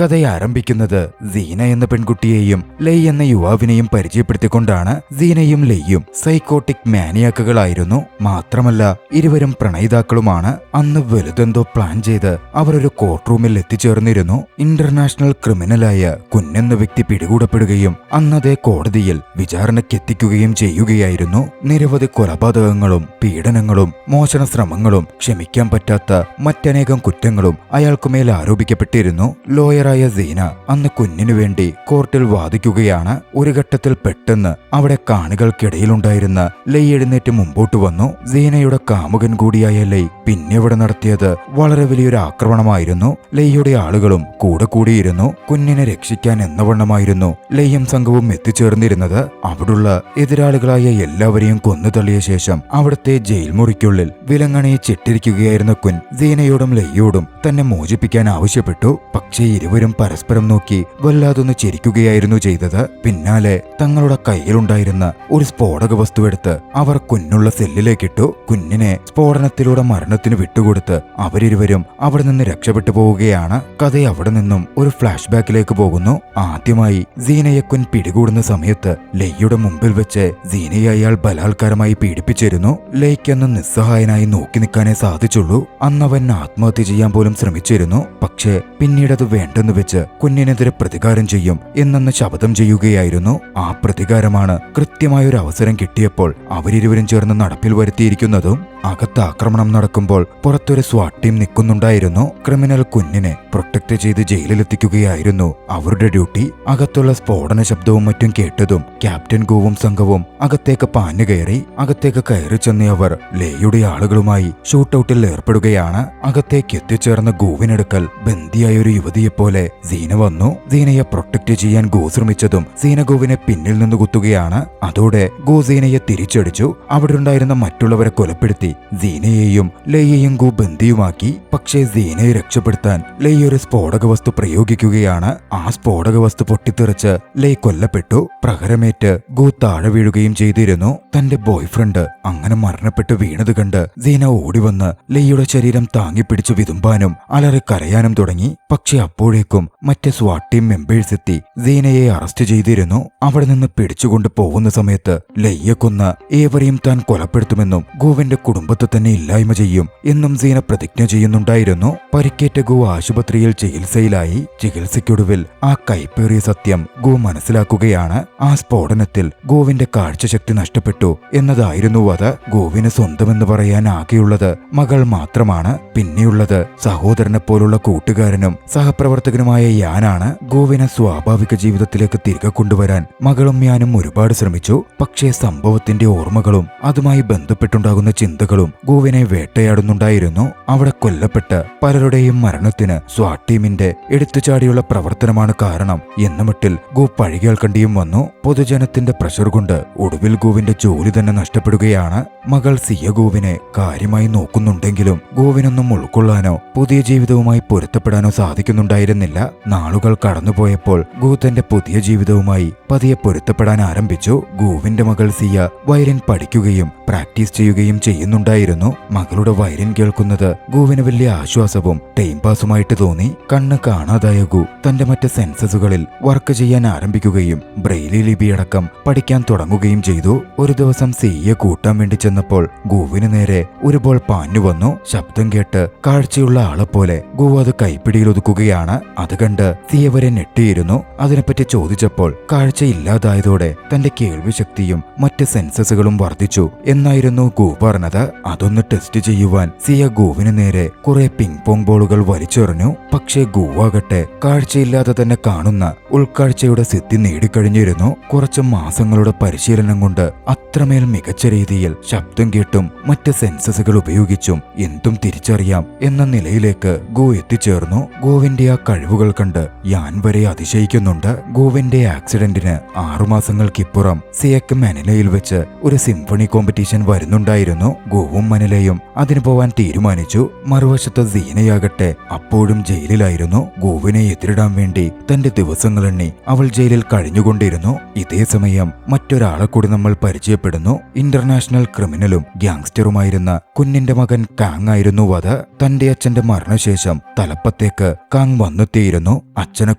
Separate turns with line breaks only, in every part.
കഥ ആരംഭിക്കുന്നത് സീന എന്ന പെൺകുട്ടിയെയും ലെയ് എന്ന യുവാവിനെയും പരിചയപ്പെടുത്തിക്കൊണ്ടാണ്. സീനയും ലെയ്യും സൈക്കോട്ടിക് മാനിയാക്കുകളായിരുന്നു. മാത്രമല്ല ഇരുവരും പ്രണയിതാക്കളുമാണ്. അന്ന് വലുതെന്തോ പ്ലാൻ ചെയ്ത് അവർ ഒരു കോർട്ട് റൂമിൽ എത്തിച്ചേർന്നിരുന്നു. ഇന്റർനാഷണൽ ക്രിമിനലായ കുൻ എന്ന വ്യക്തി പിടികൂടപ്പെടുകയും അന്നതേ കോടതിയിൽ വിചാരണയ്ക്കെത്തിക്കുകയും ചെയ്യുകയായിരുന്നു. നിരവധി കൊലപാതകങ്ങളും പീഡനങ്ങളും മോഷണ ശ്രമങ്ങളും ക്ഷമിക്കാൻ പറ്റാത്ത മറ്റനേകം കുറ്റങ്ങളും അയാൾക്കുമേൽ ആരോപിക്കപ്പെട്ടിരുന്നു. ലോയറായ സീന അന്ന് കുഞ്ഞിനു വേണ്ടി കോർട്ടിൽ വാദിക്കുകയാണ്. ഒരു ഘട്ടത്തിൽ പെട്ടെന്ന് അവിടെ കാണികൾക്കിടയിലുണ്ടായിരുന്ന ലെയ് എഴുന്നേറ്റ് മുമ്പോട്ട് വന്നു. സീനയുടെ കാമുകൻ കൂടിയായ ലെയ് പിന്നെ ഇവിടെ നടത്തിയത് വളരെ വലിയൊരു ആക്രമണമായിരുന്നു. ലെയ്യുടെ ആളുകളും കൂടെ കൂടിയിരുന്നു. കുഞ്ഞിനെ രക്ഷിക്കാൻ എന്നവണ്ണമായിരുന്നു ലെയ്യും സംഘവും എത്തിച്ചേർന്നിരുന്നത്. അവിടുള്ള എതിരാളികളായ എല്ലാവരെയും കൊന്നു തള്ളിയ ശേഷം അവിടുത്തെ ജയിൽ മുറിക്കുള്ളിൽ വിലങ്ങണിയിച്ചിട്ടിരിക്കുകയായിരുന്ന കുൻ സീനയോടും ലെയ്യോടും തന്നെ മോചിപ്പിക്കാൻ ആവശ്യപ്പെട്ടു. പക്ഷേ ഇരുവരും പരസ്പരം നോക്കി വല്ലാതൊന്ന് ചിരിക്കുകയായിരുന്നു ചെയ്തത്. പിന്നാലെ തങ്ങളുടെ കയ്യിലുണ്ടായിരുന്ന ഒരു സ്ഫോടക വസ്തുവെടുത്ത് അവർ കുഞ്ഞുള്ള സെല്ലിലേക്കിട്ടു. കുഞ്ഞിനെ സ്ഫോടനത്തിലൂടെ മരണത്തിന് വിട്ടുകൊടുത്ത് അവരിരുവരും അവിടെ നിന്ന് രക്ഷപ്പെട്ടു പോവുകയാണ്. കഥ അവിടെ നിന്നും ഒരു ഫ്ലാഷ് ബാക്കിലേക്ക് പോകുന്നു. ആദ്യമായി സീനയെ കുൻ പിടികൂടുന്ന സമയത്ത് ലെയ്യുടെ മുമ്പിൽ വെച്ച് സീനയെ അയാൾ ബലാത്കാരമായി പീഡിപ്പിച്ചിരുന്നു. ലെയ്ക്കന്ന് നിസ്സഹായനായി നോക്കി നിൽക്കാനേ സാധിച്ചുള്ളൂ. അന്നവൻ ആത്മഹത്യ ചെയ്യാൻ പോലും ശ്രമിച്ചിരുന്നു. പക്ഷേ പിന്നീടത് വേണ്ടെന്ന് വെച്ച് കുഞ്ഞിനെതിരെ പ്രതികാരം ചെയ്യും എന്നെന്ന് ശപഥം ചെയ്യുകയായിരുന്നു. ആ പ്രതികാരമാണ് കൃത്യമായൊരു അവസരം കിട്ടിയപ്പോൾ അവരിരുവരും ചേർന്ന് നടപ്പിൽ വരുത്തിയിരിക്കുന്നതും. അകത്ത് ആക്രമണം നടക്കുമ്പോൾ പുറത്തൊരു സ്വാട്ട് ടീം നിൽക്കുന്നുണ്ടായിരുന്നു. ക്രിമിനൽ കുഞ്ഞിനെ പ്രൊട്ടക്ട് ചെയ്ത് ജയിലിലെത്തിക്കുകയായിരുന്നു അവരുടെ ഡ്യൂട്ടി. അകത്തുള്ള സ്ഫോടന ശബ്ദവും മറ്റും കേട്ടതും ക്യാപ്റ്റൻ ഗൂവും സംഘവും അകത്തേക്ക് പാഞ്ഞു കയറി. അകത്തേക്ക് കയറി ചെന്ന അവർ ലെയുടെ ആളുകളുമായി ഷൂട്ടൌട്ടിൽ ഏർപ്പെടുകയാണ്. അകത്തേക്ക് എത്തിച്ചേർന്ന ഗൂവിനെടുക്കൽ ബന്ദിയായ ഒരു യുവതിയെപ്പോലെ സീന വന്നു. സീനയെ പ്രൊട്ടക്ട് ചെയ്യാൻ ഗൂ ശ്രമിച്ചതും സീന ഗൂവിനെ പിന്നിൽ നിന്ന് കുത്തുകയാണ്. അതോടെ ഗൂ സീനയെ തിരിച്ചടിച്ചു. അവിടെ ഉണ്ടായിരുന്ന മറ്റുള്ളവരെ കൊലപ്പെടുത്തി സീനയെയും ലെയ്യെയും ഗൂ ബന്ദിയുമാക്കി. പക്ഷേ സീനയെ രക്ഷപ്പെടുത്താൻ ലെയ് ഒരു സ്ഫോടക വസ്തു പ്രയോഗിക്കുകയാണ്. ആ സ്ഫോടക വസ്തു പൊട്ടിത്തെറിച്ച് ലെയ് കൊല്ലപ്പെട്ടു. പ്രഹരമേറ്റ് ഗൂ താഴെ വീഴുകയും ചെയ്തിരുന്നു. തന്റെ ബോയ്ഫ്രണ്ട് അങ്ങനെ മരണപ്പെട്ട് വീണത് കണ്ട് സീന ഓടിവന്ന് ലെയ്യുടെ ശരീരം താങ്ങിപ്പിടിച്ചു വിതുമ്പാനും അലറി കരയാനും തുടങ്ങി. പക്ഷെ അപ്പോഴേക്കും മറ്റ് സ്വാട്ട് ടീം മെമ്പേഴ്സ് എത്തി സീനയെ അറസ്റ്റ് ചെയ്തിരുന്നു. അവിടെ നിന്ന് പിടിച്ചുകൊണ്ട് പോകുന്ന സമയത്ത് ലെയ്യെ കൊന്ന ഏവരെയും താൻ കൊലപ്പെടുത്തുമെന്നും ഗൂവിന്റെ കുടുംബത്തെ തന്നെ ഇല്ലായ്മ ചെയ്യും എന്നും സീന പ്രതിജ്ഞ ചെയ്യുന്നുണ്ടായിരുന്നു. പരിക്കേറ്റ ഗൂ ആശുപത്രിയിൽ ചികിത്സയിലായി. ചികിത്സയ്ക്കൊടുവിൽ ആ കൈപ്പേറിയ സത്യം ഗൂ മനസ്സിലാക്കുകയാണ്. ആ സ്ഫോടനത്തിൽ ഗോവിന്റെ കാഴ്ചശക്തി നഷ്ടപ്പെട്ടു എന്നതായിരുന്നു അത്. ഗോവിന് സ്വന്തമെന്ന് പറയാൻ ആകെയുള്ളത് മകൾ മാത്രമാണ്. പിന്നെയുള്ളത് സഹോദരനെ പോലുള്ള കൂട്ടുകാരനും സഹപ്രവർത്തകനുമായ യാനാണ്. ഗോവിനെ സ്വാഭാവിക ജീവിതത്തിലേക്ക് തിരികെ കൊണ്ടുവരാൻ മകളും ഞാനും ഒരുപാട് ശ്രമിച്ചു. പക്ഷേ സംഭവത്തിന്റെ ഓർമ്മകളും അതുമായി ബന്ധപ്പെട്ടുണ്ടാകുന്ന ചിന്തകളും ഗോവിനെ വേട്ടയാടുന്നുണ്ടായിരുന്നു. അവിടെ കൊല്ലപ്പെട്ട പലരുടെയും മരണത്തിന് സ്വാട്ട് ടീമിന്റെ എടുത്തുചാടിയുള്ള പ്രവർത്തനമാണ് കാരണം എന്ന മട്ടിൽ ഗോ പഴി കേൾക്കേണ്ടിയും വന്നു. പൊതുജനത്തിന്റെ പ്രഷർ കൊണ്ട് ഒടുവിൽ ഗോവിന്റെ ജോലി തന്നെ നഷ്ടപ്പെടുകയാണ്. മകൾ സിയ ഗോവിനെ കാര്യമായി നോക്കുന്നുണ്ടെങ്കിലും ഗോവിനൊന്നും ഉൾക്കൊള്ളാനോ പുതിയ ജീവിതവുമായി പൊരുത്തപ്പെടാനോ സാധിക്കുന്നുണ്ടായിരുന്നില്ല. നാളുകൾ കടന്നുപോയപ്പോൾ ഗോ തന്റെ പുതിയ ജീവിതവുമായി പതിയെ പൊരുത്തപ്പെടാൻ ആരംഭിച്ചു. ഗോവിന്റെ മകൾ സിയ വയലിൻ പഠിക്കുകയും പ്രാക്ടീസ് ചെയ്യുകയും ചെയ്യുന്നുണ്ടായിരുന്നു. മകളുടെ വയലിൻ കേൾക്കുന്നത് ഗോവിന് വലിയ ആശ്വാസവും ടൈം പാസുമായിട്ട് തോന്നി. കണ്ണ് കാണാതായ ഗോ തന്റെ മറ്റ് സെൻസസുകളിൽ വർക്ക് ചെയ്യാൻ ആരംഭിക്കുകയും ബ്രെയിലി ലിപിയടക്കം പഠിക്കാൻ തുടങ്ങുകയും ചെയ്തു. ഒരു ദിവസം സിയെ കൂട്ടാൻ വേണ്ടി ചെന്നപ്പോൾ ഗോവിന് നേരെ ഒരു ബോൾ പാഞ്ഞു വന്നു. ശബ്ദം കേട്ട് കാഴ്ചയുള്ള ആളെപ്പോലെ ഗോ അത് കൈപ്പിടിയിൽ ഒതുക്കുകയാണ്. അത് കണ്ട് സിയ വരെ ഞെട്ടിയിരുന്നു. അതിനെപ്പറ്റി ചോദിച്ചപ്പോൾ കാഴ്ചയില്ലാതായതോടെ തന്റെ കേൾവിശക്തിയും മറ്റ് സെൻസസുകളും വർദ്ധിച്ചു എന്നായിരുന്നു ഗോ പറഞ്ഞത്. അതൊന്ന് ടെസ്റ്റ് ചെയ്യുവാൻ സിയ ഗോവിന് നേരെ കുറെ പിങ് പോങ് ബോളുകൾ വലിച്ചെറിഞ്ഞു. പക്ഷേ ഗോവാകട്ടെ കാഴ്ചയില്ലാതെ തന്നെ കാണുന്ന ഉൾക്കാഴ്ചയുടെ സിദ്ധി നേടിക്കഴിഞ്ഞിരുന്നു. കുറച്ച് മാസങ്ങളുടെ പരിശീലനം കൊണ്ട് അത്രമേൽ മികച്ച രീതിയിൽ ശബ്ദം കേട്ടും മറ്റ് സെൻസസുകൾ ഉപയോഗിച്ചും എന്തും തിരിച്ചറിയാം എന്ന നിലയിലേക്ക് ഗോ എത്തിച്ചേർന്നു. ഗോവിന്റെ ആ കഴിവുകൾ കണ്ട് ഞാൻ വരെ അതിശയിക്കുന്നുണ്ട്. ഗോവിന്റെ ആക്സിഡന്റിന് 6 മാസങ്ങൾക്കിപ്പുറം സിയക്ക് മനിലയിൽ വെച്ച് ഒരു സിംഫണി കോമ്പറ്റീഷൻ വരുന്നുണ്ടായിരുന്നു. ഗോവും മനിലയും അതിന് ക്യാമ്പിന് പോവാൻ തീരുമാനിച്ചു. മറുവശത്ത് സീനയാകട്ടെ അപ്പോഴും ജയിലിലായിരുന്നു. ഗുവിനെ എതിരിടാൻ വേണ്ടി തന്റെ ദിവസങ്ങളെണ്ണി അവൾ ജയിലിൽ കഴിഞ്ഞുകൊണ്ടിരുന്നു. ഇതേ സമയം മറ്റൊരാളെ കൂടി നമ്മൾ പരിചയപ്പെടുന്നു. ഇന്റർനാഷണൽ ക്രിമിനലും ഗ്യാങ്സ്റ്ററുമായിരുന്ന കുഞ്ഞിന്റെ മകൻ കാങ് ആയിരുന്നു അത്. തന്റെ അച്ഛന്റെ മരണശേഷം തലപ്പത്തേക്ക് കാങ് വന്നെത്തിയിരുന്നു. അച്ഛനെ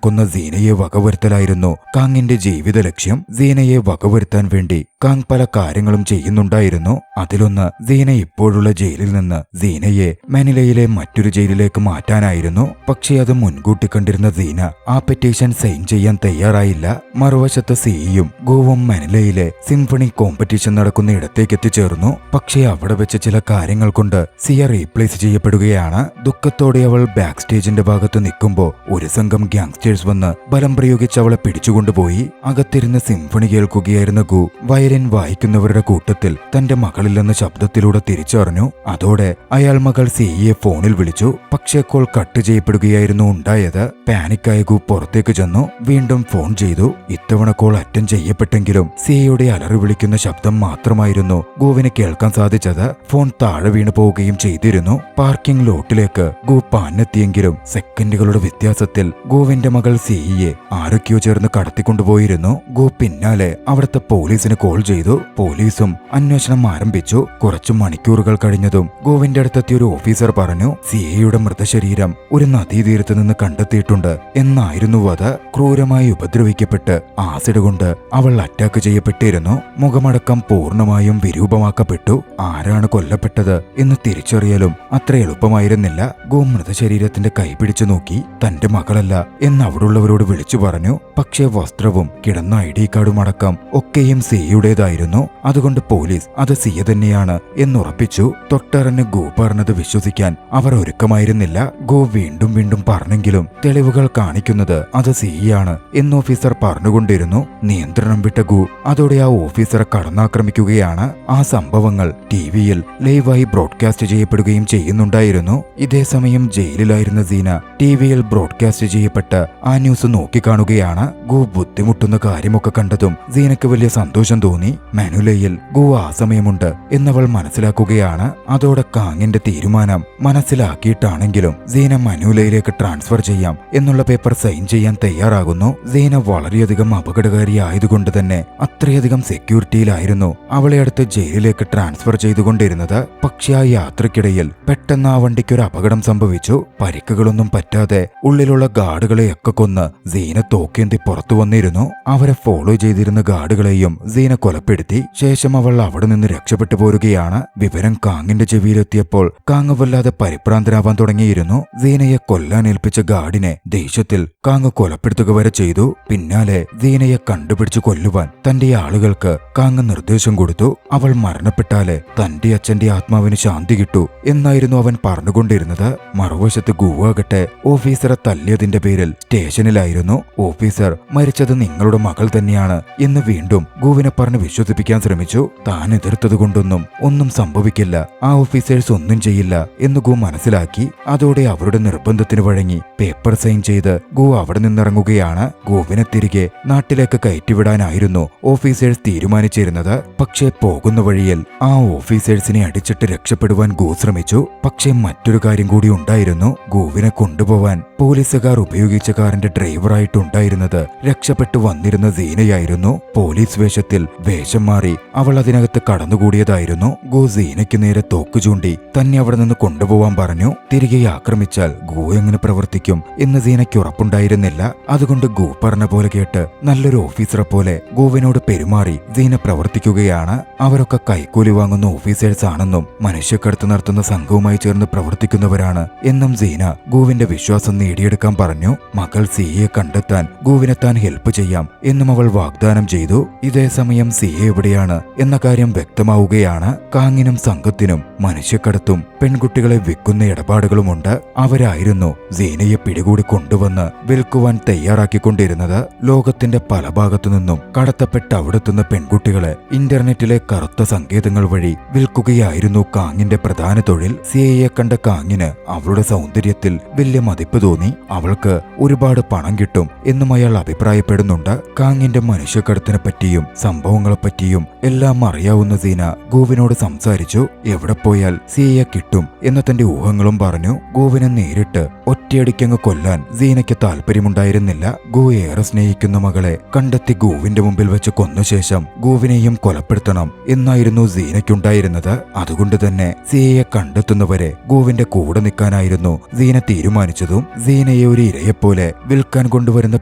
കൊന്ന സീനയെ വകവരുത്തലായിരുന്നു കാങ്ങിന്റെ ജീവിത ലക്ഷ്യം. സീനയെ വകവരുത്താൻ വേണ്ടി കാങ് പല കാര്യങ്ങളും ചെയ്യുന്നുണ്ടായിരുന്നു. അതിലൊന്ന് സീന ഇപ്പോഴുള്ള ജയിലിൽ നിന്ന് സീനയെ മനിലയിലെ മറ്റൊരു ജയിലിലേക്ക് മാറ്റാനായിരുന്നു. പക്ഷേ അത് മുൻകൂട്ടി കണ്ടിരുന്ന സീന ആ പെറ്റീഷൻ സൈൻ ചെയ്യാൻ തയ്യാറായില്ല. മറുവശത്ത് സിയും ഗോവും മനിലയിലെ സിംഫണി കോമ്പറ്റീഷൻ നടക്കുന്ന ഇടത്തേക്ക് എത്തിച്ചേർന്നു. പക്ഷേ അവിടെ വെച്ച് ചില കാര്യങ്ങൾ കൊണ്ട് സിയ റീപ്ലേസ് ചെയ്യപ്പെടുകയാണ്. ദുഃഖത്തോടെ അവൾ ബാക്ക് സ്റ്റേജിന്റെ ഭാഗത്ത് നിൽക്കുമ്പോൾ ഒരു സംഘം ഗ്യാങ്സ്റ്റേഴ്സ് വന്ന് ബലം പ്രയോഗിച്ച് അവളെ പിടിച്ചുകൊണ്ടുപോയി. അകത്തിരുന്ന് സിംഫണി കേൾക്കുകയായിരുന്ന ഗു വയലിൻ വായിക്കുന്നവരുടെ കൂട്ടത്തിൽ തന്റെ മകളില്ലെന്ന ശബ്ദത്തിലൂടെ തിരിച്ചറിഞ്ഞു. അതോടെ അയാൾ മകൾ സിയെ ഫോണിൽ വിളിച്ചു. പക്ഷേ കോൾ കട്ട് ചെയ്യപ്പെടുകയായിരുന്നു ഉണ്ടായത്. പാനിക്കായ ഗു പുറത്തേക്ക് ചെന്നു. വീണ്ടും ഫോൺ ചെയ്തു. ഇത്തവണ കോൾ അറ്റൻഡ് ചെയ്യപ്പെട്ടെങ്കിലും സിയുടെ അലറി വിളിക്കുന്ന ശബ്ദം മാത്രമായിരുന്നു ഗുവിന് കേൾക്കാൻ സാധിച്ചത്. ഫോൺ താഴെ വീണു പോവുകയും ചെയ്തിരുന്നു. പാർക്കിംഗ് ലോട്ടിലേക്ക് ഗു പാഞ്ഞെത്തിയെങ്കിലും സെക്കൻഡുകളുടെ വ്യത്യാസത്തിൽ ഗുവിന്റെ മകൾ സിയെ ആരൊക്കെയോ ചേർന്ന് കടത്തിക്കൊണ്ടുപോയിരുന്നു. ഗു പിന്നാലെ അവിടുത്തെ പോലീസിന് കോൾ ചെയ്തു. പോലീസും അന്വേഷണം ആരംഭിച്ചു. കുറച്ചു മണിക്കൂറുകൾ കഴിഞ്ഞതും ഗോവിന്റെ അടുത്തെത്തിയ ഒരു ഓഫീസർ പറഞ്ഞു, സിയയുടെ മൃതശരീരം ഒരു നദീതീരത്ത് നിന്ന് കണ്ടെത്തിയിട്ടുണ്ട് എന്നായിരുന്നു അത്. ക്രൂരമായി ഉപദ്രവിക്കപ്പെട്ട് ആസിഡ് കൊണ്ട് അവൾ അറ്റാക്ക് ചെയ്യപ്പെട്ടിരുന്നു. മുഖമടക്കം പൂർണ്ണമായും വിരൂപമാക്കപ്പെട്ടു. ആരാണ് കൊല്ലപ്പെട്ടത് എന്ന് തിരിച്ചറിയലും അത്ര എളുപ്പമായിരുന്നില്ല. ഗോ മൃതശരീരത്തിന്റെ കൈ പിടിച്ചു നോക്കി. തന്റെ മകളല്ല എന്ന് അവിടുള്ളവരോട് വിളിച്ചു പറഞ്ഞു. പക്ഷേ വസ്ത്രവും കിടന്ന ID കാർഡും അടക്കം ഒക്കെയും സിയുടേതായിരുന്നു. അതുകൊണ്ട് പോലീസ് അത് സിയ തന്നെയാണ് എന്നുറപ്പിച്ചു. തൊട്ടറിന് ഗോ പറഞ്ഞത് വിശ്വസിക്കാൻ അവർ ഒരുക്കമായിരുന്നില്ല. ഗോ വീണ്ടും വീണ്ടും പറഞ്ഞെങ്കിലും തെളിവുകൾ കാണിക്കുന്നത് അത് സിയാണ് എന്ന് ഓഫീസർ പറഞ്ഞുകൊണ്ടിരുന്നു. നിയന്ത്രണം വിട്ട ഗു അതോടെ ആ ഓഫീസറെ കടന്നാക്രമിക്കുകയാണ്. ആ സംഭവങ്ങൾ ടിവിയിൽ ലൈവായി ബ്രോഡ്കാസ്റ്റ് ചെയ്യപ്പെടുകയും ചെയ്യുന്നുണ്ടായിരുന്നു. ഇതേസമയം ജയിലിലായിരുന്ന സീന ടിവിയിൽ ബ്രോഡ്കാസ്റ്റ് ചെയ്യപ്പെട്ട ആ ന്യൂസ് നോക്കിക്കാണുകയാണ്. ഗു ബുദ്ധിമുട്ടുന്ന കാര്യമൊക്കെ കണ്ടതും സീനക്ക് വലിയ സന്തോഷം തോന്നി. മനുലയിൽ ഗു ആ സമയമുണ്ട് എന്നവൾ മനസ്സിലാക്കുകയാണ്. അതോടെ കാങ്ങിന്റെ തീരുമാനം മനസ്സിലാക്കിയിട്ടാണെങ്കിലും സീന മനുലയിലേക്ക് ട്രാൻസ്ഫർ ചെയ്യാം എന്നുള്ള പേപ്പർ സൈൻ ചെയ്യാൻ തയ്യാറാകുന്നു. സീന വളരെയധികം അപകടകാരിയായതുകൊണ്ട് തന്നെ അത്രയധികം സെക്യൂരിറ്റിയിലായിരുന്നു അവളെ അടുത്ത് ജയിലിലേക്ക് ട്രാൻസ്ഫർ ചെയ്തുകൊണ്ടിരുന്നത്. പക്ഷേ ആ യാത്രക്കിടയിൽ പെട്ടെന്ന് ആ വണ്ടിക്ക് ഒരു അപകടം സംഭവിച്ചു. പരിക്കുകളൊന്നും പറ്റാതെ ഉള്ളിലുള്ള ഗാർഡുകളെയൊക്കെ കൊന്ന് സീന തോക്കേന്തി പുറത്തു വന്നിരുന്നു. അവരെ ഫോളോ ചെയ്തിരുന്ന ഗാർഡുകളെയും സീന കൊലപ്പെടുത്തി. ശേഷം അവൾ അവിടെ നിന്ന് രക്ഷപ്പെട്ടു പോരുകയാണ്. വിവരം കാങ്ങിന്റെ ചെവിയിലെത്തിയപ്പോൾ കാങ് വല്ലാതെ പരിഭ്രാന്തനാവാൻ തുടങ്ങിയിരുന്നു. സീനയെ കൊല്ലാൻ ഏൽപ്പിച്ച ഗാർഡിനെ ദേഷ്യത്തിൽ കാങ് കൊലപ്പെടുത്തുക വരെ ചെയ്തു. പിന്നാലെ സീനയെ കണ്ടുപിടിച്ചു കൊല്ലുവാൻ തന്റെ ആളുകൾക്ക് കാങ് നിർദ്ദേശം കൊടുത്തു. അവൾ മരണപ്പെട്ടാലേ തന്റെ അച്ഛന്റെ ആത്മാവിന് ശാന്തി കിട്ടൂ എന്നായിരുന്നു അവൻ പറഞ്ഞുകൊണ്ടിരുന്നത്. മറുവശത്ത് ഗുവാകട്ടെ ഓഫീസറെ തല്ലിയതിന്റെ പേരിൽ സ്റ്റേഷനിലായിരുന്നു. ഓഫീസർ മരിച്ചത് നിങ്ങളുടെ മകൾ തന്നെയാണ് എന്ന് വീണ്ടും ഗുവിനെ പറഞ്ഞ് വിശ്വസിപ്പിക്കാൻ ശ്രമിച്ചു. താൻ എതിർത്തതുകൊണ്ടൊന്നും ഒന്നും സംഭവിക്കില്ല, ആ ഓഫീസേഴ്സ് ഒന്നും ചെയ്യില്ല എന്ന് ഗു മനസ്സിലാക്കി. അതോടെ അവരുടെ നിർബന്ധത്തിന് വഴങ്ങി പേപ്പർ സൈൻ ചെയ്ത് ഗു അവിടെ നിന്നിറങ്ങുകയാണ്. ഗുവിനെ തിരികെ നാട്ടിലേക്ക് കയറ്റിവിടാനായിരുന്നു ഓഫീസേഴ്സ് തീരുമാനിച്ചിരുന്നത്. പക്ഷേ പോകുന്ന വഴിയിൽ ആ ഓഫീസേഴ്സിനെ അടിച്ചിട്ട് രക്ഷപ്പെടുവാൻ ഗു ശ്രമിച്ചു. പക്ഷേ മറ്റൊരു കാര്യം കൂടി ഉണ്ടായിരുന്നു. ഗുവിനെ കൊണ്ടുപോവാൻ പോലീസുകാർ ഉപയോഗിച്ച കാറിന്റെ ഡ്രൈവറായിട്ടുണ്ടായിരുന്നത് രക്ഷപ്പെട്ടു വന്നിരുന്ന സീനയായിരുന്നു. പോലീസ് വേഷത്തിൽ വേഷം മാറി അവൾ അതിനകത്ത് കടന്നുകൂടിയതായിരുന്നു. ഗു സീനയ്ക്ക് നേരെ തോക്ക് ചൂണ്ടി തന്നെ അവിടെ നിന്ന് കൊണ്ടുപോവാൻ പറഞ്ഞു. തിരികെ ആക്രമിച്ചാൽ ഗു എങ്ങനെ പ്രവർത്തിക്കും എന്ന് സീനയ്ക്ക് ഉറപ്പുണ്ടായിരുന്നില്ല. അതുകൊണ്ട് ഗു പറഞ്ഞ പോലെ കേട്ട് നല്ലൊരു ഓഫീസറെ പോലെ ഗുവിനോട് പെരുമാറി സീന പ്രവർത്തിക്കുകയാണ്. അവരൊക്കെ കൈക്കൂലി വാങ്ങുന്ന ഓഫീസേഴ്സ് ആണെന്നും മനുഷ്യക്കടത്ത് നടത്തുന്ന സംഘവുമായി ചേർന്ന് പ്രവർത്തിക്കുന്നവരാണ് എന്നും സീന ഗുവിന്റെ വിശ്വാസം നേടിയെടുക്കാൻ പറഞ്ഞു. മകൾ സിയെ കണ്ടെത്താൻ ഗുവിനെ താൻ ഹെൽപ്പ് ചെയ്യാം എന്നും അവൾ വാഗ്ദാനം ചെയ്തു. ഇതേ സമയം സിയെ എവിടെയാണ് എന്ന കാര്യം വ്യക്തമാവുകയാണ്. കാങ്ങിനും സംഘത്തിനും മനുഷ്യക്കടത്തും പെൺകുട്ടികളെ വിൽക്കുന്ന ഇടപാടുകളുമുണ്ട്. അവരായിരുന്നു സീനയെ പിടികൂടി കൊണ്ടുവന്ന് വിൽക്കുവാൻ തയ്യാറാക്കിക്കൊണ്ടിരുന്നത്. ലോകത്തിന്റെ പല ഭാഗത്തു നിന്നും കടത്തപ്പെട്ട് അവിടെത്തുന്ന പെൺകുട്ടികളെ ഇന്റർനെറ്റിലെ കറുത്ത സങ്കേതങ്ങൾ വഴി വിൽക്കുകയായിരുന്നു കാങ്ങിന്റെ പ്രധാന തൊഴിൽ. സിയെ കണ്ട കാങ്ങിന് അവളുടെ സൗന്ദര്യത്തിൽ വലിയ മതിപ്പ് തോന്നി. അവൾക്ക് ഒരുപാട് പണം കിട്ടും എന്നും അയാൾ അഭിപ്രായപ്പെടുന്നുണ്ട്. കാങ്ങിന്റെ മനുഷ്യക്കടത്തിനെ പറ്റിയും സംഭവങ്ങളെപ്പറ്റിയും എല്ലാം അറിയാവുന്ന സീന ഗുവിനോട് സംസാരിച്ചു. എവിടെ പോയാലും കഴിഞ്ഞാൽ സിയയെ കിട്ടും എന്ന തന്റെ ഊഹങ്ങളും പറഞ്ഞു ഗുവിനെ നേരിട്ട് ഒറ്റയടിക്കങ്ങ് കൊല്ലാൻ സീനയ്ക്ക് താല്പര്യമുണ്ടായിരുന്നില്ല. ഗു ഏറെ സ്നേഹിക്കുന്ന മകളെ കണ്ടെത്തി ഗുവിന്റെ മുമ്പിൽ വെച്ച് കൊന്ന ശേഷം ഗുവിനെയും കൊലപ്പെടുത്തണം എന്നായിരുന്നു സീനയ്ക്കുണ്ടായിരുന്നത്. അതുകൊണ്ട് തന്നെ സിയയെ കണ്ടെത്തുന്നവരെ ഗുവിന്റെ കൂടെ നിൽക്കാനായിരുന്നു സീന തീരുമാനിച്ചതും സീനയെ ഒരു ഇരയെപ്പോലെ വിൽക്കാൻ കൊണ്ടുവരുന്ന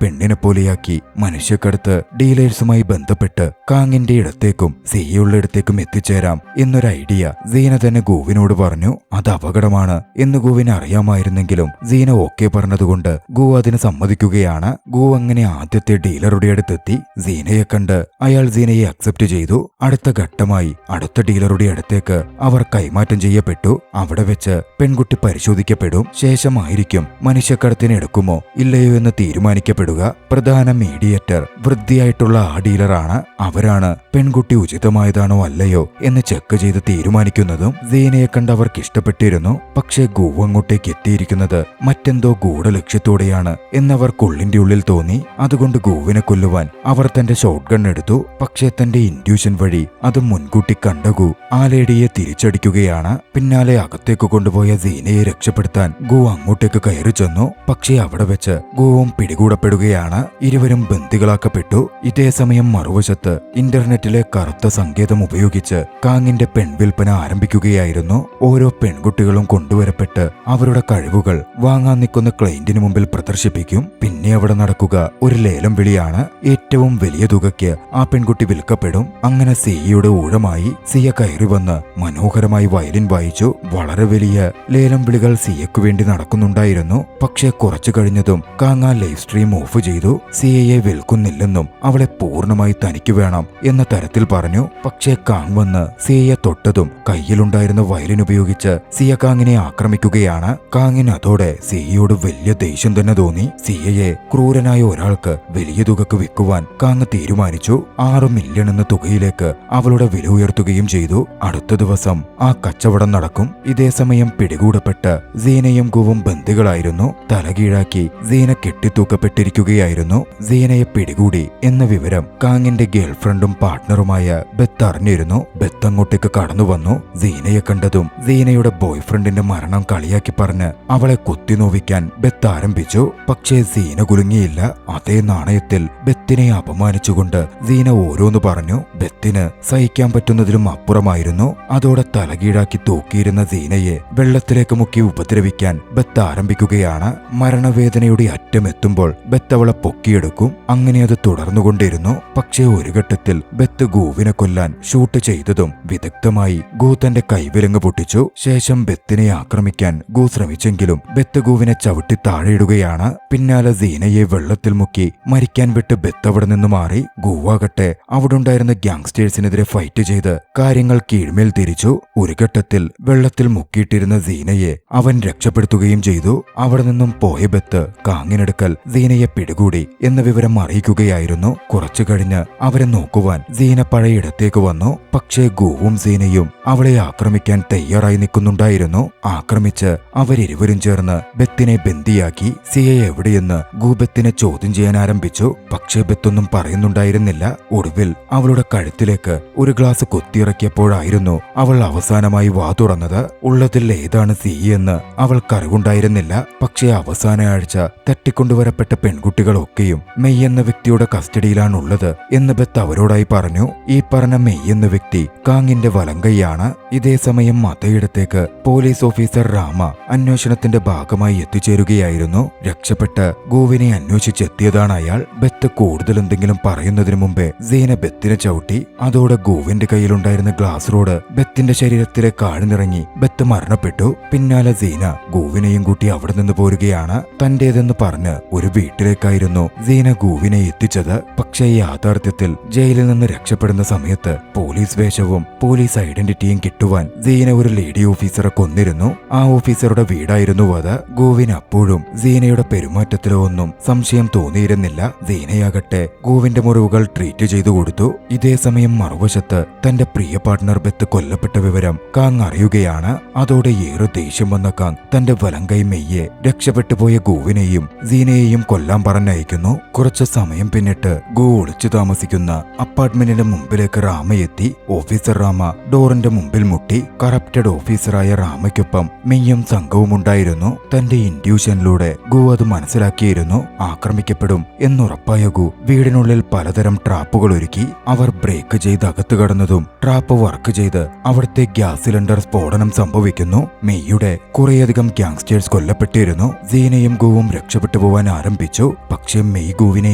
പെണ്ണിനെ പോലെയാക്കി മനുഷ്യക്കടത്ത് ഡീലേഴ്സുമായി ബന്ധപ്പെട്ട് കാങ്ങിന്റെ ഇടത്തേക്കും സിയയുള്ള ഇടത്തേക്കും എത്തിച്ചേരാം എന്നൊരു ഐഡിയ സീന തന്നെ ഗുവിനോട് പറഞ്ഞു. അത് അപകടമാണ് എന്ന് ഗുവിന് അറിയാമായിരുന്നെങ്കിലും സീന ഓക്കെ പറഞ്ഞതുകൊണ്ട് ഗു അതിന് സമ്മതിക്കുകയാണ്. ഗു അങ്ങനെ ആദ്യത്തെ ഡീലറുടെ അടുത്തെത്തി. സീനയെ കണ്ട് അയാൾ സീനയെ അക്സെപ്റ്റ് ചെയ്തു. അടുത്ത ഘട്ടമായി അടുത്ത ഡീലറുടെ അടുത്തേക്ക് അവർ കൈമാറ്റം ചെയ്യപ്പെട്ടു. അവിടെ വെച്ച് പെൺകുട്ടി പരിശോധിക്കപ്പെടും. ശേഷമായിരിക്കും മനുഷ്യക്കടത്തിന് എടുക്കുമോ ഇല്ലയോ എന്ന് തീരുമാനിക്കപ്പെടുക. പ്രധാന മീഡിയേറ്റർ വൃത്തിയായിട്ടുള്ള ആ ഡീലറാണ്. അവരാണ് പെൺകുട്ടി ഉചിതമായതാണോ അല്ലയോ എന്ന് ചെക്ക് ചെയ്ത് തീരുമാനിക്കുന്നതും. സീനയെ കണ്ട് അവർക്ക് ഇഷ്ടപ്പെട്ടിരുന്നു. പക്ഷേ ഗു അങ്ങോട്ടേക്ക് എത്തിയിരിക്കുന്നത് മറ്റെന്തോ ഗൂഢലക്ഷ്യത്തോടെയാണ് എന്നവർക്കുള്ളിന്റെ ഉള്ളിൽ തോന്നി. അതുകൊണ്ട് ഗുവിനെ കൊല്ലുവാൻ അവർ തന്റെ ഷോട്ട് ഗൺ എടുത്തു. പക്ഷേ തന്റെ ഇൻഡ്യൂഷൻ വഴി അത് മുൻകൂട്ടി കണ്ട ഗു ആ ലേഡിയെ തിരിച്ചടിക്കുകയാണ്. പിന്നാലെ അകത്തേക്ക് കൊണ്ടുപോയ സീനയെ രക്ഷപ്പെടുത്താൻ ഗു അങ്ങോട്ടേക്ക് കയറി ചെന്നു. പക്ഷേ അവിടെ വെച്ച് ഗുവും പിടികൂടപ്പെടുകയാണ്. ഇരുവരും ബന്ദികളാക്കപ്പെട്ടു. ഇതേ സമയം മറുവശത്ത് ഇന്റർനെറ്റിലെ കറുത്ത സങ്കേതം ഉപയോഗിച്ച് കാങ്ങിന്റെ പെൺവിൽപ്പന ആരംഭിക്കുകയായിരുന്നു. ഓരോ പെൺകുട്ടികളും കൊണ്ടുവരപ്പെട്ട് അവരുടെ കഴിവുകൾ വാങ്ങാൻ നിൽക്കുന്ന ക്ലയന്റിന് മുമ്പിൽ പ്രദർശിപ്പിക്കും. പിന്നെ അവിടെ നടക്കുക ഒരു ലേലം വിളിയാണ്. ഏറ്റവും വലിയ തുകയ്ക്ക് ആ പെൺകുട്ടി വിൽക്കപ്പെടും. അങ്ങനെ സിയയുടെ ഊഴമായി സിയ കയറി വന്ന് മനോഹരമായി വയലിൻ വായിച്ചു. വളരെ വലിയ ലേലം വിളികൾ സിയയ്ക്കു വേണ്ടി നടക്കുന്നുണ്ടായിരുന്നു. പക്ഷേ കുറച്ചു കഴിഞ്ഞതും കാങ് ആ ലൈവ് സ്ട്രീം ഓഫ് ചെയ്തു. സിയയെ വിൽക്കുന്നില്ലെന്നും അവളെ പൂർണ്ണമായി തനിക്ക് വേണം എന്ന തരത്തിൽ പറഞ്ഞു. പക്ഷേ കാങ് വന്ന് സിയയെ തൊട്ടതും കയ്യിലുണ്ടായിരുന്ന വയലിൻ ഉപയോഗിച്ച് സിയ കാങ്ങിനെ ആക്രമിക്കുകയാണ്. കാങ്ങിന് അതോടെ സിയയോട് വലിയ ദേഷ്യം തന്നെ തോന്നി. സിയയെ ക്രൂരനായ ഒരാൾക്ക് വലിയ തുകക്ക് വിൽക്കുവാൻ കാങ് തീരുമാനിച്ചു. 6 മില്യൺ എന്ന തുകയിലേക്ക് അവളുടെ വില ഉയർത്തുകയും ചെയ്തു. അടുത്ത ദിവസം ആ കച്ചവടം നടക്കും. ഇതേ സമയം പിടികൂടപ്പെട്ട് സീനയും ഗുവും ബന്ദികളായിരുന്നു. തലകീഴാക്കി സീന കെട്ടിത്തൂക്കപ്പെട്ടിരിക്കുകയായിരുന്നു. സീനയെ പിടികൂടി എന്ന വിവരം കാങ്ങിന്റെ ഗേൾഫ്രണ്ടും പാർട്ട്ണറുമായ ബെത്ത് അറിഞ്ഞിരുന്നു. ബെത്ത് അങ്ങോട്ടേക്ക് കടന്നു വന്നു. സീനയെ കണ്ടതും സീനയുടെ ബോയ്ഫ്രണ്ടിന്റെ മരണം കളിയാക്കി പറഞ്ഞ് അവളെ കുത്തിനോവിക്കാൻ ബെത്ത് ആരംഭിച്ചു. പക്ഷേ സീന കുലുങ്ങിയില്ല. അതേ നാണയത്തിൽ ബെത്തിനെ അപമാനിച്ചുകൊണ്ട് സീന ഓരോന്ന് പറഞ്ഞു. ബെത്തിന് സഹിക്കാൻ പറ്റുന്നതിലും അപ്പുറമായിരുന്നു. അതോടെ തലകീഴാക്കി തൂക്കിയിരുന്ന സീനയെ വെള്ളത്തിലേക്ക് മുക്കി ഉപദ്രവിക്കാൻ ബെത്ത് ആരംഭിക്കുകയാണ്. മരണവേദനയുടെ അറ്റമെത്തുമ്പോൾ ബെത്ത് അവളെ പൊക്കിയെടുക്കും. അങ്ങനെ അത് തുടർന്നുകൊണ്ടിരുന്നു. പക്ഷേ ഒരു ഘട്ടത്തിൽ ബെത്ത് ഗുവിനെ കൊല്ലാൻ ഷൂട്ട് ചെയ്തതും വിദഗ്ധമായി ഗു തന്റെ കൈവിലങ്ങ് പൊട്ടിച്ചു. ശേഷം ബെത്തിനെ ആക്രമിക്കാൻ ഗു ശ്രമിച്ചെങ്കിലും ബെത്ത് ഗുവിനെ ചവിട്ടി താഴെയിടുകയാണ്. പിന്നാലെ സീനയെ വെള്ളത്തിൽ മുക്കി മരിക്കാൻ വിട്ട് ബെത്ത് അവിടെ നിന്ന് മാറി. ഗുവാകട്ടെ അവിടെ ഉണ്ടായിരുന്ന ഗ്യാങ്സ്റ്റേഴ്സിനെതിരെ ഫൈറ്റ് ചെയ്ത് കാര്യങ്ങൾ കീഴ്മേൽ തിരിച്ചു. ഒരു ഘട്ടത്തിൽ വെള്ളത്തിൽ മുക്കിയിട്ടിരുന്ന സീനയെ അവൻ രക്ഷപ്പെടുത്തുകയും ചെയ്തു. അവിടെ നിന്നും പോയ ബെത്ത് കാങ്ങിനെടുക്കൽ സീനയെ പിടികൂടി എന്ന വിവരം അറിയിക്കുകയായിരുന്നു. കുറച്ചു കഴിഞ്ഞ് അവരെ നോക്കുവാൻ സീന പഴയയിടത്തേക്ക് വന്നു. പക്ഷേ ഗുവും സീനയും അവളെ ആക്രമിക്കാൻ തയ്യാറായി നിൽക്കുന്നുണ്ടായിരുന്നു. ആക്രമിച്ച് അവരിരുവരും ചേർന്ന് ബെത്തിനെ ബന്ദിയാക്കി. സിയ എവിടെയെന്ന് ഗു ബെത്തിനെ ചോദ്യം ചെയ്യാൻ ആരംഭിച്ചു. പക്ഷേ ബെത്തൊന്നും പറയുന്നുണ്ടായിരുന്നില്ല. ഒടുവിൽ അവളുടെ കഴുത്തിലേക്ക് ഒരു ഗ്ലാസ് കുത്തിയിറക്കിയപ്പോഴായിരുന്നു അവൾ അവസാനമായി വാ തുറന്നത്. ഉള്ളതിൽ ഏതാണ് സിയെന്ന് അവൾക്കറിവുണ്ടായിരുന്നില്ല. പക്ഷേ അവസാന ആഴ്ച തട്ടിക്കൊണ്ടുവരപ്പെട്ട പെൺകുട്ടികളൊക്കെയും മെയ് എന്ന വ്യക്തിയുടെ കസ്റ്റഡിയിലാണുള്ളത് എന്ന് ബെത്ത് അവരോടായി പറഞ്ഞു. ഈ പറഞ്ഞ മെയ് എന്ന വ്യക്തി കാങ്ങിന്റെ വലങ്കൈയാണ്. ഇതേ സമയം അതേയിടത്തേക്ക് പോലീസ് ഓഫീസർ രാമ അന്വേഷണത്തിന്റെ ഭാഗമായി എത്തിച്ചേരുകയായിരുന്നു. രക്ഷപ്പെട്ട് ഗുവിനെ അന്വേഷിച്ചെത്തിയതാണ് അയാൾ. ബെത്ത് കൂടുതൽ എന്തെങ്കിലും പറയുന്നതിനു മുമ്പേ സീന ബെത്തിനെ ചവിട്ടി. അതോടെ ഗുവിന്റെ കയ്യിലുണ്ടായിരുന്ന ഗ്ലാസ് റോഡ് ബെത്തിന്റെ ശരീരത്തിലേക്ക് ആഴ്ന്നിറങ്ങി ബെത്ത് മരണപ്പെട്ടു. പിന്നാലെ സീന ഗുവിനെയും കൂട്ടി അവിടെ നിന്ന് പോരുകയാണ്. തന്റേതെന്ന് പറഞ്ഞ് ഒരു വീട്ടിലേക്കായിരുന്നു സീന ഗുവിനെ എത്തിച്ചത്. പക്ഷേ യാഥാർത്ഥ്യത്തിൽ ജയിലിൽ നിന്ന് രക്ഷപ്പെടുന്ന സമയത്ത് പോലീസ് വേഷവും പോലീസ് ഐഡന്റിറ്റിയും കിട്ടുവാൻ സീന ഒരു ലേഡി ഓഫീസറെ കൊന്നിരുന്നു. ആ ഓഫീസറുടെ വീടായിരുന്നു അത്. ഗുവിന് അപ്പോഴും സീനയുടെ പെരുമാറ്റത്തിലോ ഒന്നും സംശയം തോന്നിയിരുന്നില്ല. സീനയാകട്ടെ ഗുവിന്റെ മുറിവുകൾ ട്രീറ്റ് ചെയ്തു കൊടുത്തു. ഇതേ സമയം മറുവശത്ത് തന്റെ പ്രിയ പാർട്ട്ണർ ബെത്ത് കൊല്ലപ്പെട്ട വിവരം കാങ് അറിയുകയാണ്. അതോടെ ഏറെ ദേഷ്യം വന്ന കാങ് തന്റെ വലങ്കൈ മെയ്യെ രക്ഷപ്പെട്ടു പോയ ഗുവിനെയും സീനയെയും കൊല്ലാൻ പറഞ്ഞയക്കും. കാണിക്കുന്നു. കുറച്ചു സമയം പിന്നിട്ട് ഗു ഒളിച്ചു താമസിക്കുന്ന അപ്പാർട്ട്മെന്റിന്റെ മുമ്പിലേക്ക് റാമയെത്തി. ഓഫീസർ റാമ ഡോറിന്റെ മുമ്പിൽ മുട്ടി. കറപ്റ്റഡ് ഓഫീസറായ റാമയ്ക്കൊപ്പം മെയ്യും സംഘവും ഉണ്ടായിരുന്നു. തന്റെ ഇൻഡ്യൂഷനിലൂടെ ഗു അത് മനസ്സിലാക്കിയിരുന്നു. ആക്രമിക്കപ്പെടും എന്നുറപ്പായ ഗു വീടിനുള്ളിൽ പലതരം ട്രാപ്പുകൾ ഒരുക്കി. അവർ ബ്രേക്ക് ചെയ്ത് അകത്ത് കടന്നതും ട്രാപ്പ് വർക്ക് ചെയ്ത് അവിടുത്തെ ഗ്യാസ് സിലിണ്ടർ സ്ഫോടനം സംഭവിക്കുന്നു. മെയ്യുടെ കുറേയധികം ഗ്യാങ്സ്റ്റേഴ്സ് കൊല്ലപ്പെട്ടിരുന്നു. സീനയും ഗുവും രക്ഷപ്പെട്ടു പോവാൻ ആരംഭിച്ചു. പക്ഷെ മെയ് ഗുവിനെ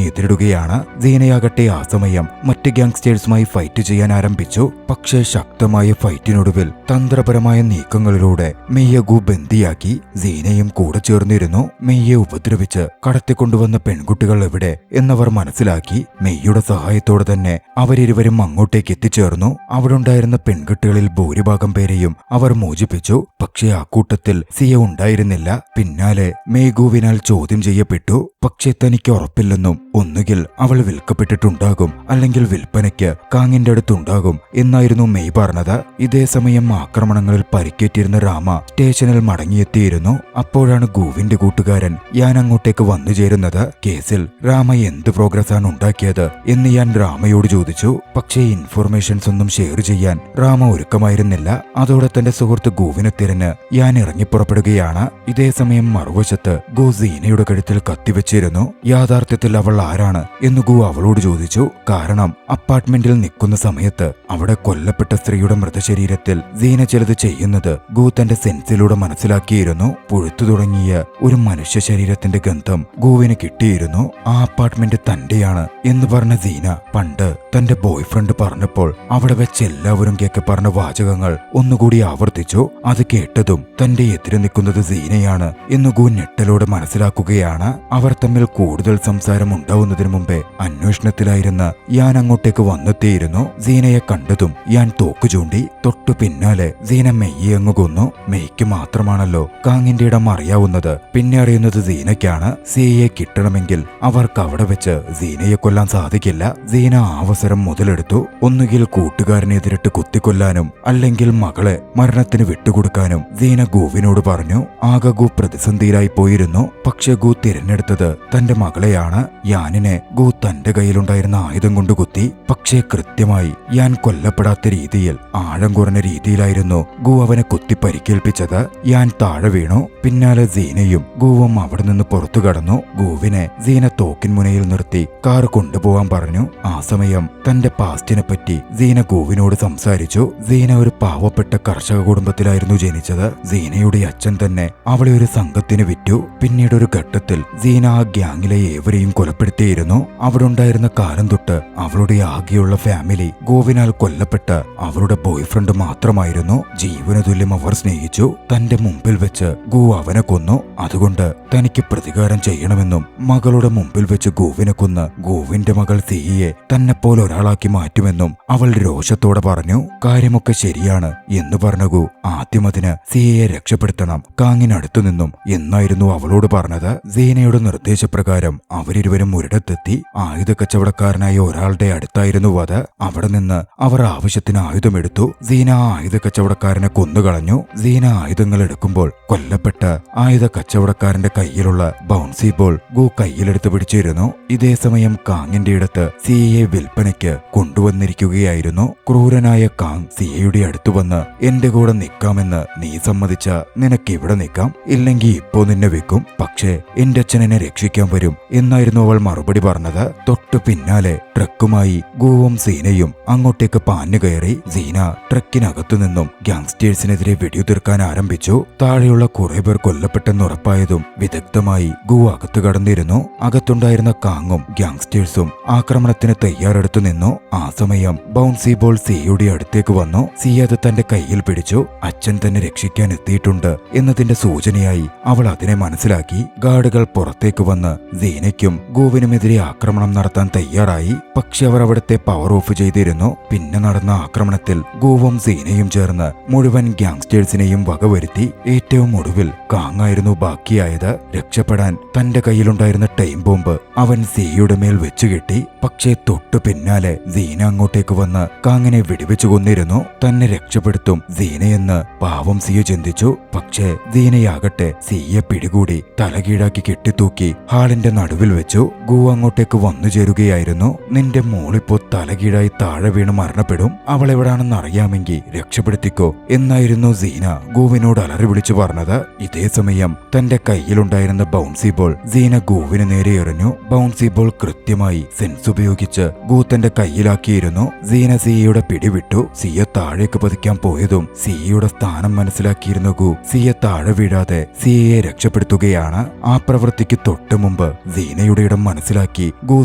എതിരിടുകയാണ്. സീനയാകട്ടെ ആ സമയം മറ്റ് ഗ്യാങ്സ്റ്റേഴ്സുമായി ഫൈറ്റ് ചെയ്യാൻ ആരംഭിച്ചു. പക്ഷേ ശക്തമായ ഫൈറ്റിനൊടുവിൽ തന്ത്രപരമായ നീക്കങ്ങളിലൂടെ മെയ്യെ ഗു ബന്ദിയാക്കി. സീനയും കൂടെ ചേർന്നിരുന്നു. മെയ്യെ ഉപദ്രവിച്ച് കടത്തിക്കൊണ്ടുവന്ന പെൺകുട്ടികൾ എവിടെ എന്നവർ മനസ്സിലാക്കി. മെയ്യുടെ സഹായത്തോടെ തന്നെ അവരിരുവരും അങ്ങോട്ടേക്ക് എത്തിച്ചേർന്നു. അവിടെ ഉണ്ടായിരുന്ന പെൺകുട്ടികളിൽ ഭൂരിഭാഗം പേരെയും അവർ മോചിപ്പിച്ചു. പക്ഷേ ആ കൂട്ടത്തിൽ സിയ ഉണ്ടായിരുന്നില്ല. പിന്നാലെ മെയ് ഗുവിനാൽ ചോദ്യം ചെയ്യപ്പെട്ടു. പക്ഷേ തനിക്ക് ഉറപ്പില്ലെന്നും ഒന്നുകിൽ അവൾ വിൽക്കപ്പെട്ടിട്ടുണ്ടാകും അല്ലെങ്കിൽ വിൽപ്പനയ്ക്ക് കാങ്ങിന്റെ അടുത്തുണ്ടാകും എന്നായിരുന്നു മെയ് പറഞ്ഞത്. ഇതേസമയം ആക്രമണങ്ങളിൽ പരിക്കേറ്റിരുന്ന രാമ സ്റ്റേഷനിൽ മടങ്ങിയെത്തിയിരുന്നു. അപ്പോഴാണ് ഗുവിന്റെ കൂട്ടുകാരൻ യാൻ അങ്ങോട്ടേക്ക് വന്നു ചേരുന്നത്. കേസിൽ രാമ എന്ത് പ്രോഗ്രസ് ആണ് ഉണ്ടാക്കിയത് എന്ന് ഞാൻ രാമയോട് ചോദിച്ചു. പക്ഷേ ഇൻഫോർമേഷൻസ് ഒന്നും ഷെയർ ചെയ്യാൻ രാമ ഒരുക്കമായിരുന്നില്ല. അതോടെ തന്റെ സുഹൃത്ത് ഗുവിനെ തിരഞ്ഞ് ഞാൻ ഇറങ്ങിപ്പുറപ്പെടുകയാണ്. ഇതേസമയം മറുവശത്ത് ഗു സീനയുടെ കഴുത്തിൽ കത്തിവെച്ചിരുന്നു. യാഥാർത്ഥ്യത്തിൽ അവൾ ആരാണ് എന്ന് ഗു അവളോട് ചോദിച്ചു. കാരണം അപ്പാർട്ട്മെന്റിൽ നിൽക്കുന്ന സമയത്ത് അവിടെ കൊല്ലപ്പെട്ട സ്ത്രീയുടെ മൃതശരീരത്തിൽ സീന ചിലത് ചെയ്യുന്നത് ഗു തന്റെ സെൻസിലൂടെ മനസ്സിലാക്കിയിരുന്നു. പുഴുത്തു തുടങ്ങിയ ഒരു മനുഷ്യ ശരീരത്തിന്റെ ഗന്ധം ഗുവിന് കിട്ടിയിരുന്നു. ആ അപ്പാർട്ട്മെന്റ് തന്റെയാണ് എന്ന് പറഞ്ഞ സീന പണ്ട് തന്റെ ബോയ് ഫ്രണ്ട് പറഞ്ഞപ്പോൾ അവിടെ വെച്ച് എല്ലാവരും കേക്ക് പറഞ്ഞ വാചകങ്ങൾ ഒന്നുകൂടി ആവർത്തിച്ചു. അത് കേട്ടതും തന്റെ എതിരെ നിൽക്കുന്നത് സീനയാണ് എന്ന് ഗു ഞെട്ടലോടെ മനസ്സിലാക്കുകയാണ്. അവർ തമ്മിൽ കൂടുതൽ സംസാരം ഉണ്ടാവുന്നതിന് മുമ്പേ അന്വേഷണത്തിലായിരുന്ന ഞാൻ അങ്ങോട്ടേക്ക് വന്നെത്തിയിരുന്നു. സീനയെ കണ്ടതും ഞാൻ തോക്കു ചൂണ്ടി. തൊട്ടു പിന്നാലെ സീന മെയ്യെ അങ്ങ് കൊന്നു. മെയ്ക്ക് മാത്രമാണല്ലോ കാങ്ങിന്റെ ഇടം അറിയാവുന്നത്. പിന്നെ അറിയുന്നത് സീനയ്ക്കാണ്. സിയെ കിട്ടണമെങ്കിൽ അവർക്ക് അവിടെ വെച്ച് സീനയെ കൊല്ലാൻ സാധിക്കില്ല. സീന അവസരം മുതലെടുത്തു. ഒന്നുകിൽ കൂട്ടുകാരനെതിരിട്ട് കുത്തിക്കൊല്ലാനും അല്ലെങ്കിൽ മകളെ മരണത്തിന് വിട്ടുകൊടുക്കാനും സീന ഗുവിനോട് പറഞ്ഞു. ആകെ ഗു പ്രതിസന്ധിയിലായി പോയിരുന്നു. പക്ഷെ ഗു തിരഞ്ഞെടുത്തത് തന്റെ മകളെയാണ്. യാനിനെ ഗു തന്റെ കയ്യിലുണ്ടായിരുന്ന ആയുധം കൊണ്ട് കുത്തി. പക്ഷേ കൃത്യമായി ഞാൻ കൊല്ലപ്പെടാത്ത രീതിയിൽ ആഴം കുറഞ്ഞ രീതിയിലായിരുന്നു ഗു അവനെ കുത്തി പരിക്കേൽപ്പിച്ചത്. ഞാൻ താഴെ വീണു. പിന്നാലെ സീനയും ഗുവും അവിടെ നിന്ന് പുറത്തു കടന്നു. ഗുവിനെ സീന തോക്കിൻ മുനയിൽ നിർത്തി കാർ കൊണ്ടുപോകാൻ പറഞ്ഞു. ആ സമയം തന്റെ പാസ്റ്റിനെ പറ്റി സീന ഗുവിനോട് സംസാരിച്ചു. സീന ഒരു പാവപ്പെട്ട കർഷക കുടുംബത്തിലായിരുന്നു ജനിച്ചത്. സീനയുടെ അച്ഛൻ തന്നെ അവളെ ഒരു സംഘത്തിന് വിറ്റു. പിന്നീട് ഒരു ഘട്ടത്തിൽ സീന ആ ഗ്യാങ്ങിലെ ഏവരെയും കൊലപ്പെടുത്തിയിരുന്നു. അവിടെ ഉണ്ടായിരുന്ന കാലം തൊട്ട് അവളുടെ ആകെയുള്ള ഫാമിലി ഗോവിനാൽ കൊല്ലപ്പെട്ട അവളുടെ ബോയ് ഫ്രണ്ട് മാത്രമായിരുന്നു. ജീവന തുല്യം അവർ സ്നേഹിച്ചു. തന്റെ മുമ്പിൽ വെച്ച് ഗു അവനെ കൊന്നു. അതുകൊണ്ട് തനിക്ക് പ്രതികാരം ചെയ്യണമെന്നും മകളുടെ മുമ്പിൽ വെച്ച് ഗുവിനെ കൊന്ന് ഗുവിന്റെ മകൾ സിയെ തന്നെപ്പോലെ ഒരാളാക്കി മാറ്റുമെന്നും അവൾ രോഷത്തോടെ പറഞ്ഞു. കാര്യമൊക്കെ ശരിയാണ് എന്ന് പറഞ്ഞ ഗു ആദ്യം അതിന് സിയെ രക്ഷപ്പെടുത്തണം കാങ്ങിനടുത്തു നിന്നും എന്നായിരുന്നു അവളോട് പറഞ്ഞത്. സീനയുടെ നിർദ്ദേശപ്രകാരം അവരിരുവരും ഒരിടത്തെത്തി. ആയുധ കച്ചവടക്കാരനായ ഒരാളുടെ അടുത്തായിരുന്നു അത്. അവിടെ നിന്ന് അവർ ആവശ്യത്തിന് ആയുധമെടുത്തു. സീന ആ ആയുധ കച്ചവടക്കാരനെ കൊന്നുകളഞ്ഞു. സീന ആയുധങ്ങൾ എടുക്കുമ്പോൾ കൊല്ലപ്പെട്ട ആയുധ കച്ചവടക്കാരന്റെ കയ്യിലുള്ള ബൗൺസി ബോൾ ഗു കയ്യിലെടുത്ത് പിടിച്ചിരുന്നു. ഇതേസമയം കാങ്ങിന്റെ ഇടത്ത് സിയെ വിൽപ്പനയ്ക്ക് കൊണ്ടുവന്നിരിക്കുകയായിരുന്നു. ക്രൂരനായ കാങ് സിയയുടെ അടുത്തു വന്ന് എന്റെ കൂടെ നിൽക്കാമെന്ന് നീ സമ്മതിച്ച നിനക്കിവിടെ നിൽക്കാം, ഇല്ലെങ്കിൽ ഇപ്പോ നിന്നെ വെക്കും. പക്ഷേ എന്റെ അച്ഛൻ എന്നെ രക്ഷിക്കാൻ വരും എന്നായിരുന്നു അവൾ മറുപടി പറഞ്ഞത്. തൊട്ടു പിന്നാലെ ട്രക്കുമായി ഗുവും സീനയും അങ്ങോട്ടേക്ക് പാഞ്ഞു കയറി. സീന ട്രക്കിനകത്തു നിന്നും ഗ്യാങ്സ്റ്റേഴ്സിനെതിരെ വെടിയുതിർക്കാൻ ആരംഭിച്ചു. താഴെയുള്ള കുറെ പേർ കൊല്ലപ്പെട്ടെന്നുറപ്പായതും വിദഗ്ധമായി ഗു അകത്ത് കടന്നിരുന്നു. അകത്തുണ്ടായിരുന്ന കാങ്ങും ഗ്യാങ്സ്റ്റേഴ്സും ആക്രമണത്തിന് തയ്യാറെടുത്തു നിന്നു. ആ സമയം ബൗൺസി ബോൾ സിയുടെ അടുത്തേക്ക് വന്നു. സി അത് തന്റെ കയ്യിൽ പിടിച്ചു. അച്ഛൻ തന്നെ രക്ഷിക്കാൻ എത്തിയിട്ടുണ്ട് എന്നതിന്റെ സൂചനയായി അവൾ അതിനെ മനസ്സിലാക്കി. ഗാർഡുകൾ പുറത്തേക്ക് വന്ന് സീനയ്ക്കും ഗുവിനുമെതിരെ ആക്രമണം നടത്താൻ തയ്യാറായി. പക്ഷെ അവർ അവിടുത്തെ പവർ ഓഫ് ചെയ്തിരുന്നു. പിന്നെ നടന്ന ആക്രമണത്തിൽ ഗുവും സീനയും ചേർന്ന് മുഴുവൻ ഗ്യാങ്സ്റ്റേഴ്സിനെയും വകവരുത്തി. ഏറ്റവും ഒടുവിൽ കാങ്ങായിരുന്നു ബാക്കിയായത്. രക്ഷപ്പെടാൻ തന്റെ കയ്യിലുണ്ടായിരുന്ന ടൈം ബോംബ് അവൻ സിയുടെ മേൽ വെച്ചുകെട്ടി. പക്ഷേ തൊട്ടു പിന്നാലെ സീന അങ്ങോട്ടേക്ക് വന്ന് കാങ്ങിനെ വെടിവെച്ചു കൊന്നിരുന്നു. തന്നെ രക്ഷപ്പെടുത്തും സീനയെന്ന് പാവം സിയ ചിന്തിച്ചു. പക്ഷേ സീനയാകട്ടെ സിയെ പിടികൂടി തലകീഴാക്കി കെട്ടിത്തൂക്കി ഹാളിന്റെ നടുവിൽ വെച്ചു. ഗു അങ്ങോട്ടേക്ക് വന്നു ചേരുകയായിരുന്നു. നിന്റെ മോളിപ്പോ തലകീഴായി താഴെ വീണ് മരണപ്പെടും. അവളെവിടാണെന്ന് അറിയാമെങ്കിൽ രക്ഷപ്പെടുത്തിക്കോ എന്നായിരുന്നു സീന ഗുവിനോട് അലറി വിളിച്ചു പറഞ്ഞത്. ഇതേ സമയം തന്റെ കയ്യിലുണ്ടായിരുന്ന ബൗൺസി ബോൾ സീന ഗുവിന് നേരെ എറിഞ്ഞു. ബൗൺസി ബോൾ കൃത്യമായി സെൻസ് ഉപയോഗിച്ച് ഗു തന്റെ കയ്യിലാക്കിയിരുന്നു. സീന സിയയുടെ പിടിവിട്ടു. സിയ താഴേക്ക് പതിക്കാൻ പോയതും സിയയുടെ സ്ഥാനം മനസ്സിലാക്കിയിരുന്ന ഗു സിയ താഴെ വീഴാതെ സിയയെ രക്ഷപ്പെടുത്തുകയാണ്. ആ പ്രവൃത്തിക്ക് തൊട്ടു മുമ്പ് സീനയുടെ ഇടം മനസ്സിലാക്കി ഗു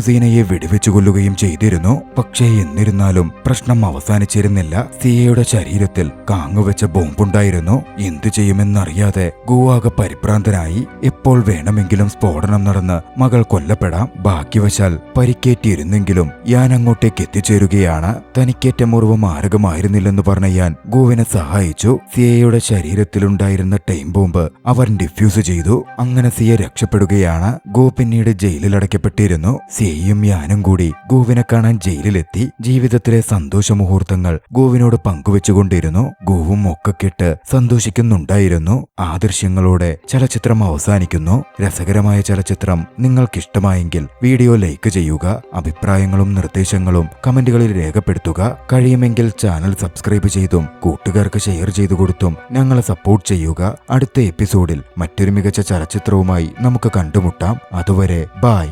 സീനയെ വെടിവെച്ചു കൊല്ലുകയും ചെയ്തിരുന്നു. പക്ഷേ എന്നിരുന്നാലും പ്രശ്നം അവസാനിച്ചിരുന്നില്ല. സിയയുടെ ശരീരത്തിൽ കാങ്ങുവെച്ച ബോംബുണ്ടായിരുന്നു. എന്തു ചെയ്യുമെന്നറിയാതെ ഗു ആകെ പരിഭ്രാന്തനായി. എപ്പോൾ വേണമെങ്കിലും സ്ഫോടനം നടന്ന് മകൾ കൊല്ലപ്പെടാം. ഭാഗ്യവശാൽ പരിക്കേറ്റിരുന്നെങ്കിലും ഞാൻ അങ്ങോട്ടേക്ക് എത്തിച്ചേരുകയാണ്. തനിക്കേറ്റ മുറിവ് മാരകമായിരുന്നില്ലെന്ന് പറഞ്ഞ ഞാൻ ഗുവിനെ സഹായിച്ചു. സിയയുടെ ശരീരത്തിലുണ്ടായിരുന്ന ടൈം ബോംബ് അവൻ ഡിഫ്യൂസ് ചെയ്തു. അങ്ങനെ സിയ രക്ഷപ്പെടുകയാണ്. ഗു പിന്നീട് ജയിലിൽ അടയ്ക്കപ്പെട്ടിരുന്നു. സിയയും ഞാനും കൂടി ഗുവിനെ കാണാൻ ജയിലിലെത്തി. ജീവിതത്തിലെ സന്തോഷ മുഹൂർത്തങ്ങൾ ഗുവിനോട് പങ്കുവെച്ചുകൊണ്ടിരുന്നു. ഗുവും ഒക്കെ കേട്ട് സന്തോഷിക്കുന്നുണ്ടായിരുന്നു. ആ ദൃശ്യങ്ങളോടെ ചലച്ചിത്രം അവസാനിക്കുന്നു. രസകരമായ ചലച്ചിത്രം നിങ്ങൾക്കിഷ്ടമായെങ്കിൽ വീഡിയോ ലൈക്ക് ചെയ്യുക. അഭിപ്രായങ്ങളും നിർദ്ദേശങ്ങളും കമന്റുകളിൽ രേഖപ്പെടുത്തുക. കഴിയുമെങ്കിൽ ചാനൽ സബ്സ്ക്രൈബ് ചെയ്തും കൂട്ടുകാർക്ക് ഷെയർ ചെയ്തു കൊടുത്തും ഞങ്ങളെ സപ്പോർട്ട് ചെയ്യുക. അടുത്ത എപ്പിസോഡിൽ മറ്റൊരു മികച്ച ചലച്ചിത്രവുമായി നമുക്ക് കണ്ടുമുട്ടാം. അതുവരെ ബൈ.